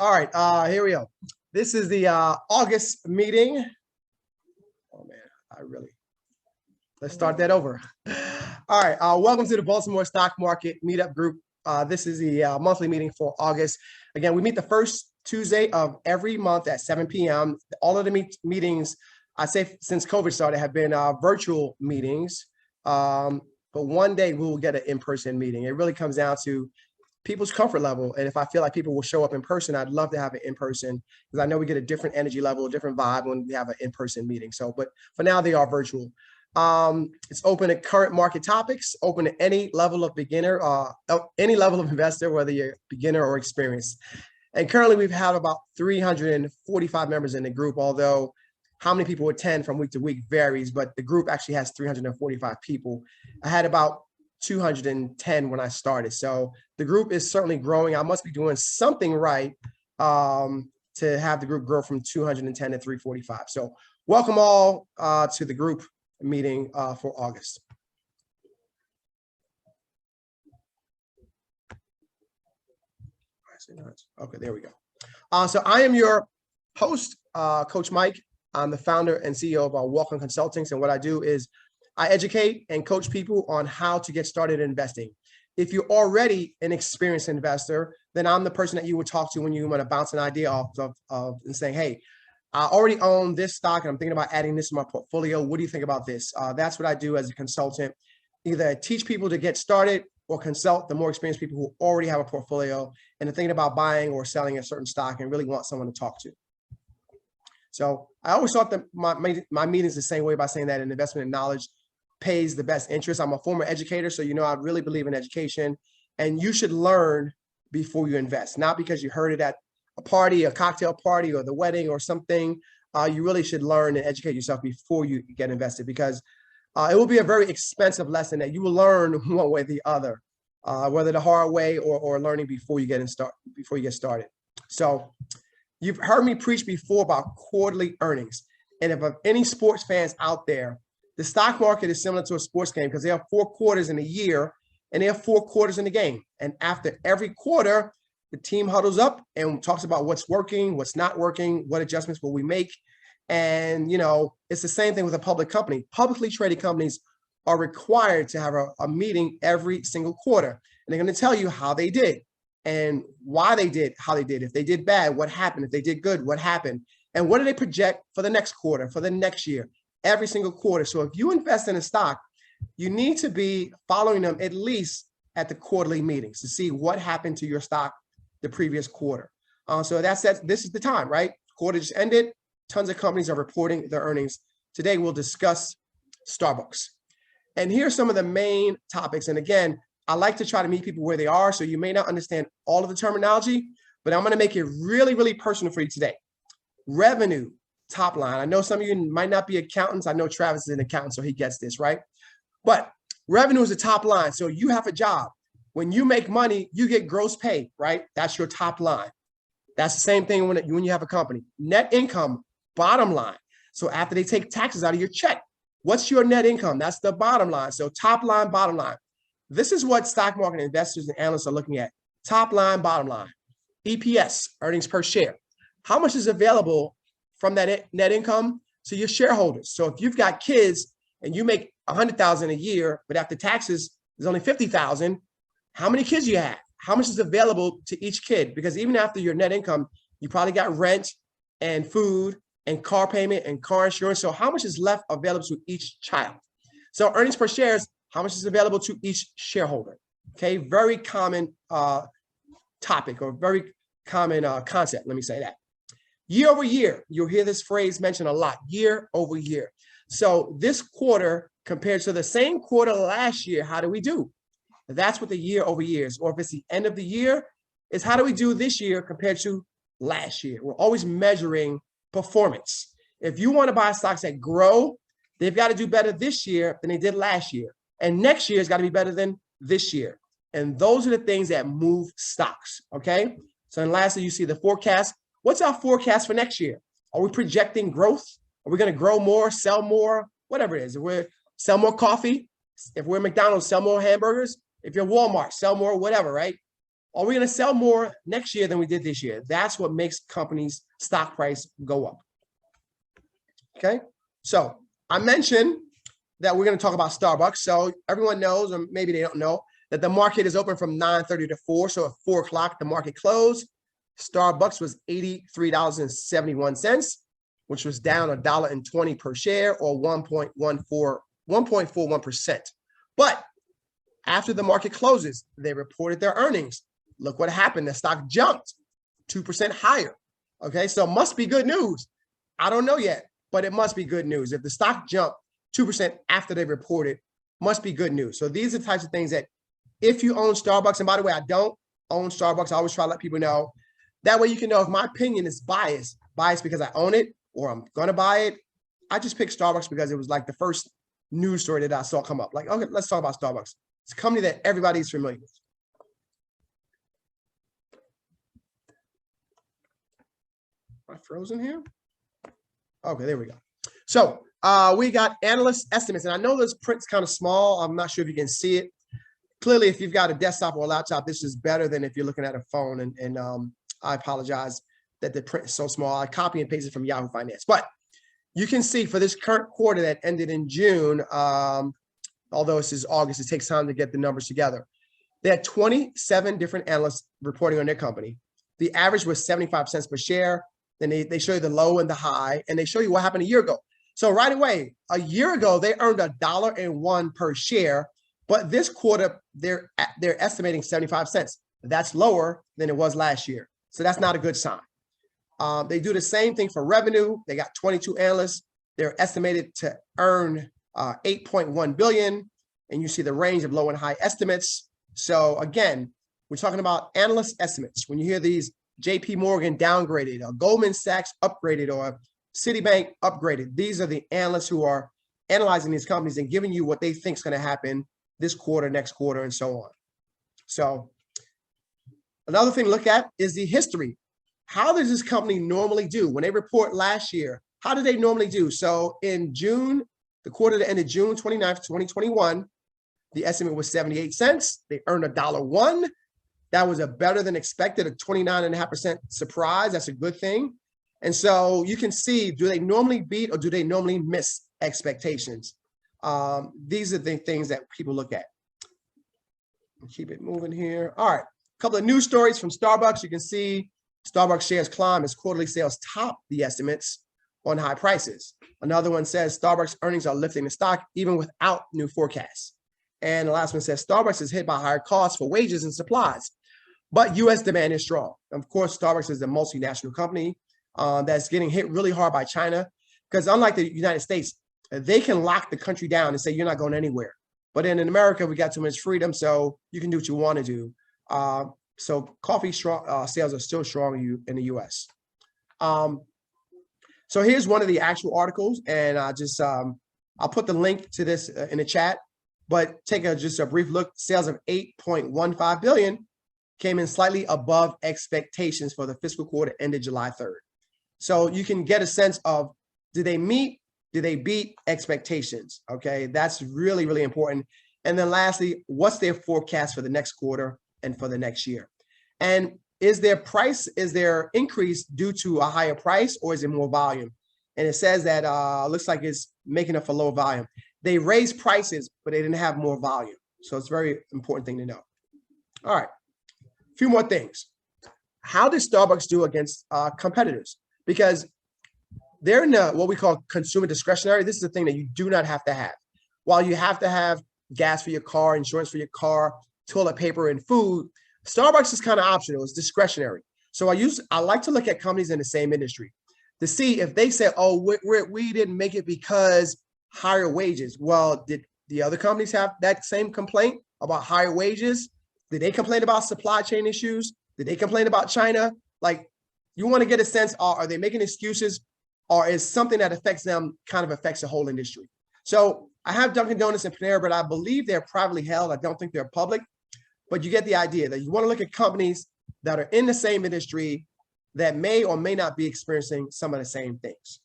All right, here we go. This is the August meeting. Oh man, let's start that over. All right, welcome to the Baltimore Stock Market Meetup Group. This is the monthly meeting for August. Again, we meet the first Tuesday of every month at 7 p.m. All of the meetings, I say since COVID started, have been virtual meetings. But one day we will get an in-person meeting. It really comes down to people's comfort level. And if I feel like people will show up in person, I'd love to have it in person because I know we get a different energy level, a different vibe when we have an in-person meeting. So, but for now they are virtual. It's open to current market topics, open to any level of beginner, any level of investor, whether you're beginner or experienced. And currently we've had about 345 members in the group, although how many people attend from week to week varies, but the group actually has 345 people. I had about 210 when I started. So the group is certainly growing. I must be doing something right to have the group grow from 210 to 345. So welcome all to the group meeting for August. Okay, there we go. So I am your host, Coach Mike. I'm the founder and CEO of Walk On Consultings. And what I do is I educate and coach people on how to get started investing. If you're already an experienced investor, then I'm the person that you would talk to when you want to bounce an idea off of and saying, hey, I already own this stock and I'm thinking about adding this to my portfolio. What do you think about this? That's what I do as a consultant. Either teach people to get started or consult the more experienced people who already have a portfolio and are thinking about buying or selling a certain stock and really want someone to talk to. So I always thought that my meetings the same way by saying that an investment in knowledge pays the best interest. I'm a former educator, so you know I really believe in education, and you should learn before you invest, not because you heard it at a party, a cocktail party, or the wedding or something. You really should learn and educate yourself before you get invested, because it will be a very expensive lesson that you will learn one way or the other, whether the hard way or learning before you get started. So you've heard me preach before about quarterly earnings, and if any sports fans out there, the stock market is similar to a sports game because there are 4 quarters in a year and there are 4 quarters in the game. And after every quarter, the team huddles up and talks about what's working, what's not working, what adjustments will we make. And, you know, it's the same thing with a public company. Publicly traded companies are required to have a meeting every single quarter. And they're going to tell you how they did and why they did how they did. If they did bad, what happened? If they did good, what happened? And what do they project for the next quarter, for the next year? Every single quarter. So if you invest in a stock, you need to be following them at least at the quarterly meetings to see what happened to your stock the previous quarter. So this is the time, right? Quarter just ended. Tons of companies are reporting their earnings. Today, we'll discuss Starbucks. And here's some of the main topics. And again, I like to try to meet people where they are. So you may not understand all of the terminology, but I'm going to make it really, really personal for you today. Revenue. Top line. I know some of you might not be accountants. I know Travis is an accountant, so he gets this, right? But revenue is the top line. So you have a job. When you make money, you get gross pay, right? That's your top line. That's the same thing when you have a company. Net income, bottom line. So after they take taxes out of your check, what's your net income? That's the bottom line. So top line, bottom line. This is what stock market investors and analysts are looking at. Top line, bottom line. EPS, earnings per share. How much is available from that net income to your shareholders? So if you've got kids and you make $100,000 a year, but after taxes, there's only $50,000, how many kids do you have? How much is available to each kid? Because even after your net income, you probably got rent and food and car payment and car insurance. So how much is left available to each child? So earnings per share is how much is available to each shareholder. Okay, very common topic or very common concept. Let me say that. Year over year, you'll hear this phrase mentioned a lot, year over year. So this quarter compared to the same quarter last year, how do we do? That's what the year over year is. Or if it's the end of the year, is how do we do this year compared to last year? We're always measuring performance. If you want to buy stocks that grow, they've got to do better this year than they did last year. And next year has got to be better than this year. And those are the things that move stocks, okay? So then lastly, you see the forecast. What's our forecast for next year? Are we projecting growth? Are we going to grow more, sell more, whatever it is? If we're sell more coffee, if we're McDonald's, sell more hamburgers. If you're Walmart, sell more, whatever, right? Are we going to sell more next year than we did this year? That's what makes companies' stock price go up. Okay, so I mentioned that we're going to talk about Starbucks. So everyone knows, or maybe they don't know, that the market is open from 9:30 to 4. So at 4 o'clock, the market closed. Starbucks was $83.71, which was down $1.20 per share, or 1.41%. But after the market closes, they reported their earnings. Look what happened. The stock jumped 2% higher. Okay, so it must be good news. I don't know yet, but it must be good news. If the stock jumped 2% after they reported, must be good news. So these are the types of things that if you own Starbucks, and by the way, I don't own Starbucks. I always try to let people know. That way you can know if my opinion is biased because I own it or I'm going to buy it. I just picked Starbucks because it was like the first news story that I saw come up. Like, okay, let's talk about Starbucks. It's a company that everybody's familiar with. Am I frozen here? Okay, there we go. So we got analyst estimates, and I know this print's kind of small. I'm not sure if you can see it. Clearly, if you've got a desktop or a laptop, this is better than if you're looking at a phone. And I apologize that the print is so small. I copy and paste it from Yahoo Finance. But you can see for this current quarter that ended in June, although this is August, it takes time to get the numbers together. They had 27 different analysts reporting on their company. The average was 75 cents per share. Then they show you the low and the high, and they show you what happened a year ago. So right away, a year ago, they earned $1.01 per share. But this quarter, they're estimating 75 cents. That's lower than it was last year. So that's not a good sign. They do the same thing for revenue. They got 22 analysts. They're estimated to earn 8.1 billion. And you see the range of low and high estimates. So again, we're talking about analyst estimates. When you hear these JP Morgan downgraded, or Goldman Sachs upgraded, or Citibank upgraded, these are the analysts who are analyzing these companies and giving you what they think is going to happen this quarter, next quarter, and so on. So another thing to look at is the history. How does this company normally do? When they report last year, how did they normally do? So in June, the quarter that ended June 29th, 2021, the estimate was 78 cents. They earned $1.01. That was a better than expected, a 29.5% surprise. That's a good thing. And so you can see, do they normally beat or do they normally miss expectations? These are the things that people look at. Keep it moving here. All right, a couple of news stories from Starbucks. You can see Starbucks shares climb as quarterly sales top the estimates on high prices. Another one says Starbucks earnings are lifting the stock even without new forecasts. And the last one says Starbucks is hit by higher costs for wages and supplies, but U.S. demand is strong. Of course, Starbucks is a multinational company that's getting hit really hard by China, because unlike the United States, they can lock the country down and say, you're not going anywhere. But in America, we got too much freedom, so you can do what you want to do. So coffee sales are still strong in the U.S. So here's one of the actual articles, and I'll put the link to this in the chat, but take just a brief look. Sales of 8.15 billion came in slightly above expectations for the fiscal quarter ended July 3rd. So you can get a sense of, did they meet? Did they beat expectations? Okay, that's really, really important. And then lastly, what's their forecast for the next quarter and for the next year? And is their increase due to a higher price, or is it more volume? And it says that looks like it's making up for low volume. They raised prices, but they didn't have more volume. So it's a very important thing to know. All right, a few more things. How did Starbucks do against competitors? Because they're in what we call consumer discretionary. This is the thing that you do not have to have. While you have to have gas for your car, insurance for your car, toilet paper, and food, Starbucks is kind of optional. It's discretionary. So I like to look at companies in the same industry to see if they say, oh, we didn't make it because higher wages. Well, did the other companies have that same complaint about higher wages? Did they complain about supply chain issues? Did they complain about China? Like, you want to get a sense, are they making excuses, or is something that affects them kind of affects the whole industry? So I have Dunkin' Donuts and Panera, but I believe they're privately held. I don't think they're public, but you get the idea that you want to look at companies that are in the same industry that may or may not be experiencing some of the same things.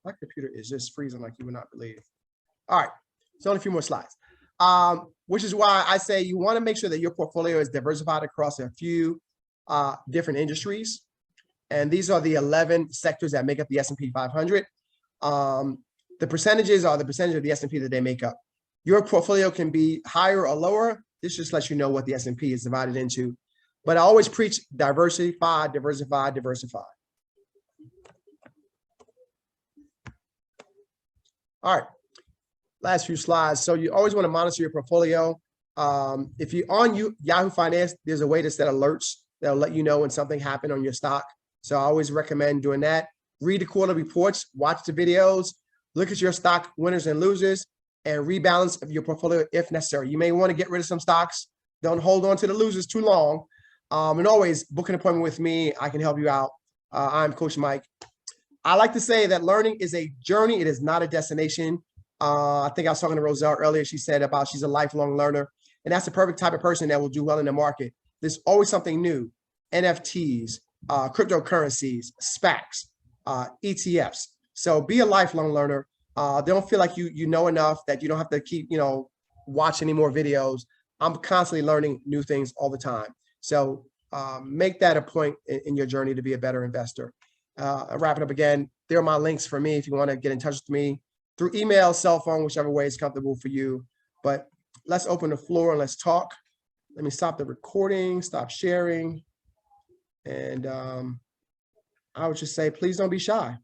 My computer is just freezing like you would not believe. All right, It's only a few more slides. Which is why I say you want to make sure that your portfolio is diversified across a few different industries. And these are the 11 sectors that make up the S&P 500. The percentages are the percentage of the S&P that they make up. Your portfolio can be higher or lower. This just lets you know what the S&P is divided into. But I always preach diversify, diversify, diversify. All right, last few slides. So you always want to monitor your portfolio. If you're on Yahoo Finance, there's a way to set alerts that'll let you know when something happened on your stock. So I always recommend doing that. Read the quarterly reports, watch the videos, look at your stock winners and losers, and rebalance of your portfolio if necessary. You may want to get rid of some stocks. Don't hold on to the losers too long. And always book an appointment with me. I can help you out. I'm Coach Mike. I like to say that learning is a journey. It is not a destination. I think I was talking to Roselle earlier. She said about she's a lifelong learner. And that's the perfect type of person that will do well in the market. There's always something new. NFTs, cryptocurrencies, SPACs, ETFs. So be a lifelong learner. Don't feel like you know enough that you don't have to keep, watch any more videos. I'm constantly learning new things all the time. So make that a point in your journey to be a better investor. Wrapping up again, there are my links for me if you want to get in touch with me through email, cell phone, whichever way is comfortable for you. But let's open the floor and let's talk. Let me stop the recording, stop sharing. And I would just say, please don't be shy.